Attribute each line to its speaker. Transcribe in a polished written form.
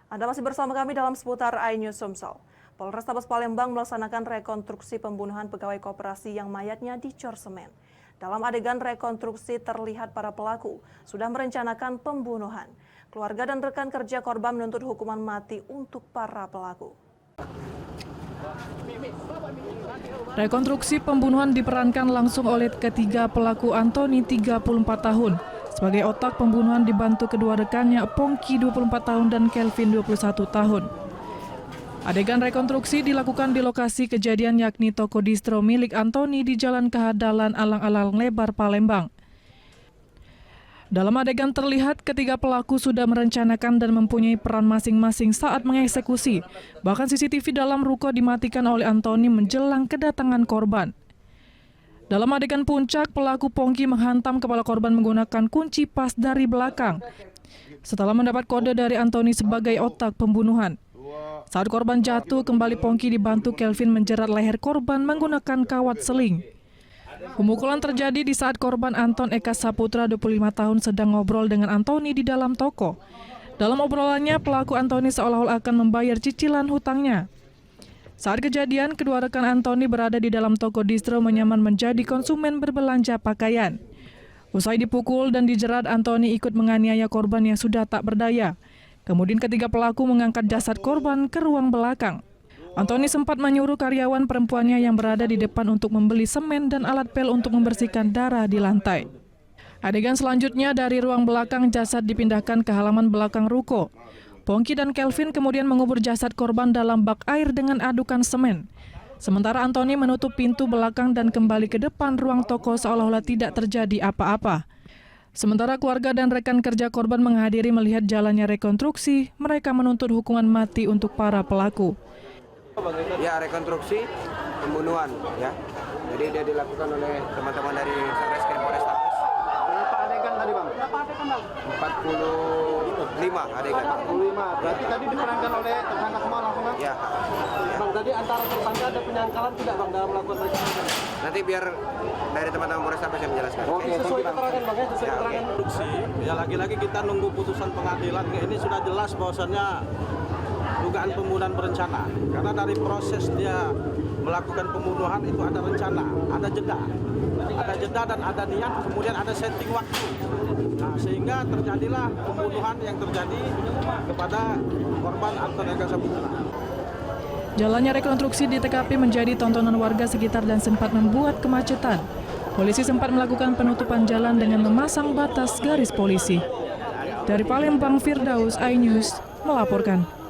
Speaker 1: Anda masih bersama kami dalam seputar iNews Sumsel. Polrestabes Palembang melaksanakan rekonstruksi pembunuhan pegawai koperasi yang mayatnya dicor semen. Dalam adegan rekonstruksi terlihat para pelaku sudah merencanakan pembunuhan. Keluarga dan rekan kerja korban menuntut hukuman mati untuk para pelaku.
Speaker 2: Rekonstruksi pembunuhan diperankan langsung oleh ketiga pelaku. Antoni 34 tahun sebagai otak pembunuhan dibantu kedua rekannya Pongki 24 tahun dan Kelvin 21 tahun. Adegan rekonstruksi dilakukan di lokasi kejadian yakni toko distro milik Antoni di Jalan Kehadalan Alang-alang Lebar, Palembang. Dalam adegan terlihat ketiga pelaku sudah merencanakan dan mempunyai peran masing-masing saat mengeksekusi. Bahkan CCTV dalam ruko dimatikan oleh Antoni menjelang kedatangan korban. Dalam adegan puncak, pelaku Pongki menghantam kepala korban menggunakan kunci pas dari belakang. Setelah mendapat kode dari Antoni sebagai otak pembunuhan. Saat korban jatuh, kembali Pongki dibantu Kelvin menjerat leher korban menggunakan kawat seling. Pemukulan terjadi di saat korban Anton Eka Saputra 25 tahun sedang ngobrol dengan Antoni di dalam toko. Dalam obrolannya, pelaku Antoni seolah-olah akan membayar cicilan hutangnya. Saat kejadian, kedua rekan Antoni berada di dalam toko distro menyamar menjadi konsumen berbelanja pakaian. Usai dipukul dan dijerat, Antoni ikut menganiaya korban yang sudah tak berdaya. Kemudian ketiga pelaku mengangkat jasad korban ke ruang belakang. Antoni sempat menyuruh karyawan perempuannya yang berada di depan untuk membeli semen dan alat pel untuk membersihkan darah di lantai. Adegan selanjutnya dari ruang belakang jasad dipindahkan ke halaman belakang ruko. Pongki dan Kelvin kemudian mengubur jasad korban dalam bak air dengan adukan semen. Sementara Antoni menutup pintu belakang dan kembali ke depan ruang toko seolah-olah tidak terjadi apa-apa. Sementara keluarga dan rekan kerja korban menghadiri melihat jalannya rekonstruksi, mereka menuntut hukuman mati untuk para pelaku.
Speaker 3: Ya, rekonstruksi pembunuhan ya. Jadi dia dilakukan oleh teman-teman dari Satreskrim Polrestabes.
Speaker 4: Berapa adegan tadi, Bang? Berapa adegan, Bang?
Speaker 3: 45 adegan.
Speaker 4: 45. Berarti tadi diperankan oleh tersangka semua langsung, Bang?
Speaker 3: Ya.
Speaker 4: Bang, tadi antara tersangka ada penyangkalan tidak, Bang, dalam melakukan rekonstruksi?
Speaker 3: Nanti biar dari teman-teman Polrestabes yang menjelaskan.
Speaker 4: Oke, sesuai keterangan, Bang, ya, sesuai keterangan.
Speaker 5: Rekonstruksi, ya lagi-lagi kita nunggu putusan pengadilan. Ini sudah jelas bahwasannya dugaan pembunuhan berencana. Karena dari proses dia melakukan pembunuhan itu ada rencana, ada jeda. Ada jeda dan ada niat, kemudian ada setting waktu. Nah, sehingga terjadilah pembunuhan yang terjadi kepada korban Anton Eka Saputra.
Speaker 2: Jalannya rekonstruksi di TKP menjadi tontonan warga sekitar dan sempat membuat kemacetan. Polisi sempat melakukan penutupan jalan dengan memasang batas garis polisi. Dari Palembang, Firdaus, iNews melaporkan.